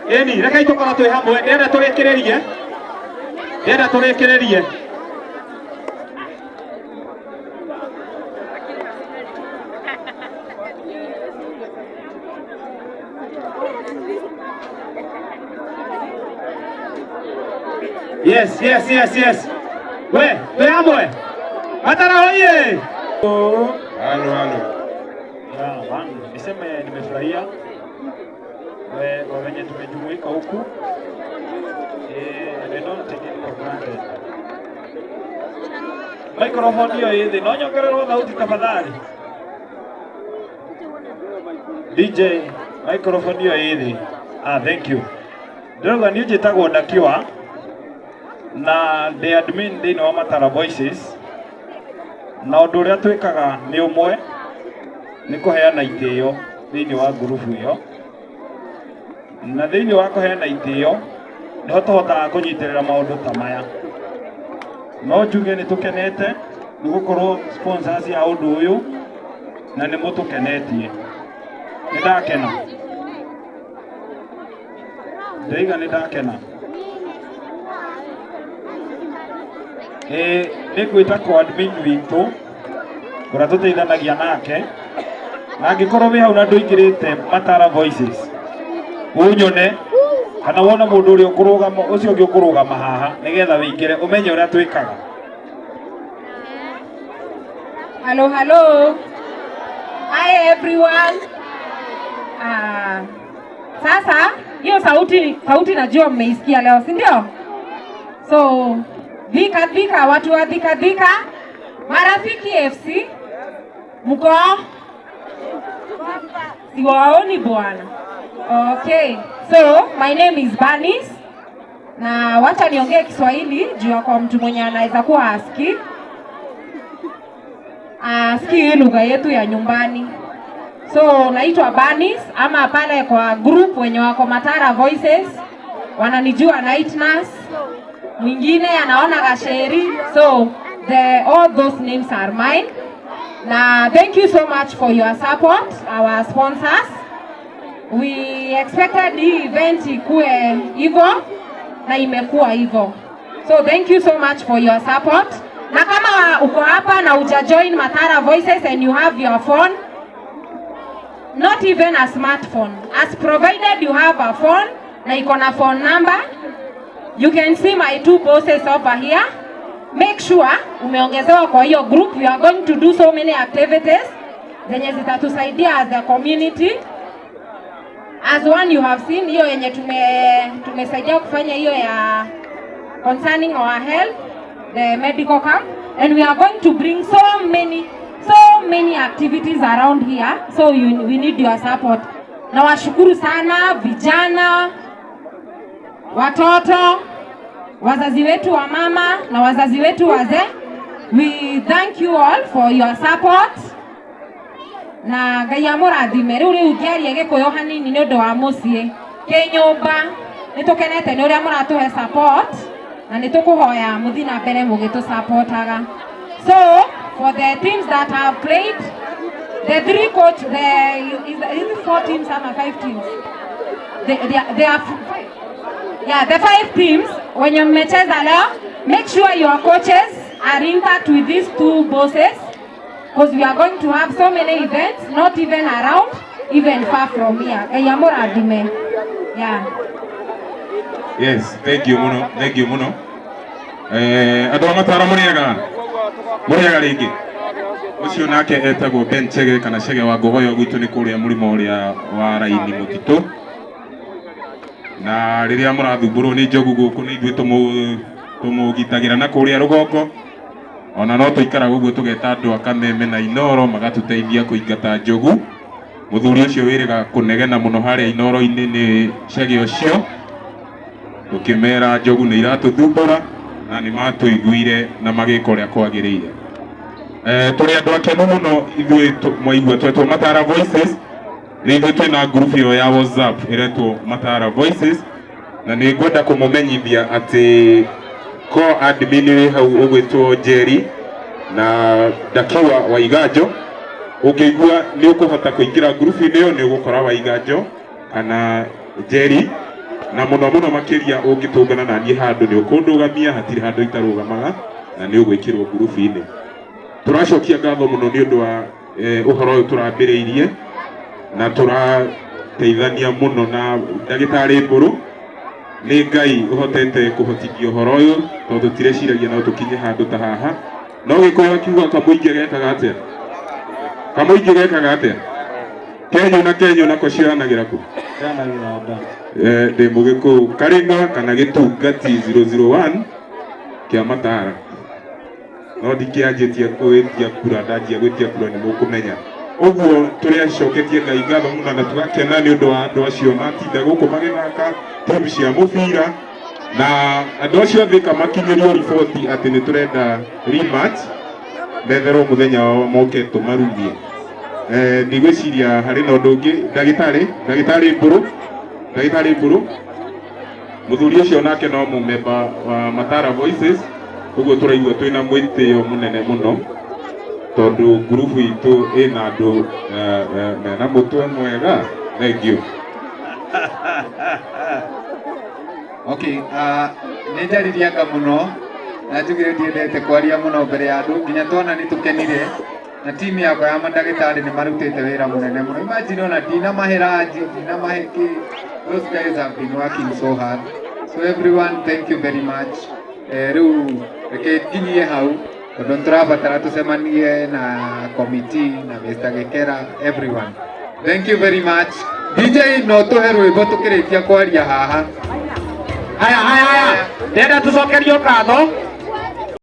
Eni reka itukora twi hamwe ndenda turekererie Yes. We, hamwe. Matara hoye. Halo. Ya, bwana, niseme nimefurahia. Wenye tumejumuika huku. We don't take it for granted. Microphone hiyo hizi, naongererwa sauti tafadhali. DJ, microphone hiyo hizi. Thank you. Ndoga niyo jitagwo Ndakiwa na the admin thĩinĩ wa Matara Voices, na ũndũ ũrĩa twĩkaga nĩ ũmwe, nĩ kũheana itĩo thĩinĩ wa ngurubu ĩyo, na thĩinĩ wa kũheana itĩo nĩho tũhotaga kũnyitĩrĩra maũndũ ta maya. No njuge nĩ tũkenete nĩ gũkorwo sponsors ya ũndũ ũyũ na nĩ mũtũkenetie. Nĩ ndakena. Ndaiga nĩ ndakena. Nĩ ngwĩta kwa admin witũ kũrĩa tũteithanagia nake, na angĩkorwo wĩ hau na ndũingĩrĩte Matara Voices ũnyone, kana wona mũndũ ũrĩa ũkũrũgama ũcio ũngĩ ũkũrũgama haha nĩgetha wĩingĩre ũmenye ũrĩa twĩkaga. Hello. Hi everyone. Sasa hiyo sauti najua mmeisikia leo, si ndio? So Dhika, watu wa Dhika, Marafiki FC, mko? Siwaoni bwana. Okay, so my name is Banis, na wacha niongee Kiswahili juu kwa mtu mwenye anaweza kuwa aski lugha yetu ya nyumbani. So naitwa Banis, ama pale kwa group wenye wako Matara Voices wananijua Night Nurse, mwingine anaona Gasheri. So all those names are mine. Na thank you so much for your support, our sponsors. We expected the event ikue hivyo na imekuwa hivyo. So thank you so much for your support. Na kama uko hapa na uja join Matara Voices and you have your phone, not even a smartphone, as provided you have a phone na iko na phone number, you can see my two bosses over here. Make sure umeongezewa kwa hiyo group. We are going to do so many activities zenye zitatusaidia as a community. As one you have seen hiyo yenye tumesaidia kufanya hiyo ya concerning our health, the medical camp, and we are going to bring so many activities around here, so we need your support. Na washukuru sana vijana, watoto, wazazi wetu wa mama na wazazi wetu wazee. We thank you all for your support. Na Ngai amũrathime. Rĩu ũngĩaria Gĩkũyũ hanini nĩ ũndũ wa mũciĩ kĩnyũmba, nĩtũkenete nĩ ũrĩa mũratũhe support na nĩtũkũhoya mũthiĩ na mbere mũgĩtũsupportaga. So for the teams that have played, the three coach, is it 4 teams or 5 teams? They are the 5 teams. When you mmecheza leo, make sure your coaches are in touch with these two bosses, because we are going to have so many events, not even around, even far from here. Yeah. Yes, thank you muno. Andũ a Matara mũrĩega rĩngĩ. Ũcio nake etagwo Ben Chege kana Chege wa Ngũgũyo gwitũ nĩ kũrĩa mũrĩmo ũrĩa wa Raini Mũtitũ. Na rĩrĩa mũrathumbũrwo nĩ njogu gũkũ nĩ ithuĩ tũmũgitagĩra na kũrĩa rũgongo. Ona no tũikara ũguo tũgeta andũ a Kameme na Inoro magatũteithia kũingata njogu. Mũthuri ũcio wĩrĩga kũnegena mũno harĩa Inoro-inĩ nĩ Chege ũcio. Tũkĩmera njogu nĩ iratũthumbũra na nĩ matũiguire na magĩka ũrĩa kwagĩrĩire. Tũrĩ andũ akenu mũno ithuĩ mwaigua twetwo Matara Voices. Rĩngĩ twĩna group ĩyo ya WhatsApp ĩretwo Matara Voices, na nĩ ngwenda kũmũmenyithia atĩ ko admin wĩ hau ũgwĩtwo Jerry na Ndakiwa wa Iganjo. Ũngĩigua nĩ ũkũhota kũingĩra group-inĩ ĩyo nĩ ũgũkora wa Iganjo kana Jerry na muno muno makiria ungitungana na niĩ handũ nĩ ũkũndũgamia, hatirĩ handũ itarũgamaga na nĩ ũgwĩkĩrwo ngurubu-inĩ. Tũracokia ngatho mũno nĩ ũndũ wa ũhoro ũyũ tũrambĩrĩirie na tũrateithania mũno na ndagĩtarĩ Mbũrũ. Nĩ Ngai ũhotete kũhotithia ũhoro ũyũ tondũ tũtireciragia no tũkinye handũ ta haha. No Gĩkũyũ akiuga kamũingĩ gekaga atĩa? Kamũingĩ gekaga atĩa? Kenyũ nako ciranagĩra kũ? Ciranagĩra nda. Ndĩ Mũgĩkũyũ. Karĩnga kana Gĩtungati 001 kĩa Matara. No ndikĩanjĩtie gwĩtia kura, ndanjia gwĩtia kura nĩ mũkũmenya. Ũguo tũrĩacoketie Ngai ngatho mũno na tũgakena nĩ ũndũ wa andũ acio matinda gũkũ magĩthaka timu cia mũbira, na andũ acio athĩ makinyĩrio riboti atĩ nĩ tũrenda rematch betherwo mũthenya wao moke tũmarugie. Ndigwĩciria harĩ na ũndũ ũngĩ. Ndagĩtarĩ Mbũrũ mũthuri ũcio nake no mũmemba wa Matara Voices, ũguo tũraigua twĩna mwĩtĩo mũnene mũno tondũ ngurubu itũ ĩna andũ mena mũtwe mwega. Thank you. Okay, nĩ njaririanga mũno na njugire ndiendete kwaria mũno mbere ya andũ, nginya twana nĩ tũkenire na timu yakwa ya mandagĩtarĩ nĩ marutĩte wĩra mũnene mũno. Imagine ona ndinamahe ranji, ndinamahe kĩ. Those guys have been working so hard. So everyone, thank you very much. Rĩu reke nginyie hau tondũ nĩtũrabatara tũcemanie na committee na Mr. Gĩkera, everyone. Thank you very much. DJ no tũhe rwĩmbo tũkĩrĩkia kwaria haha. Haya, ndenda tũcokerio ngatho.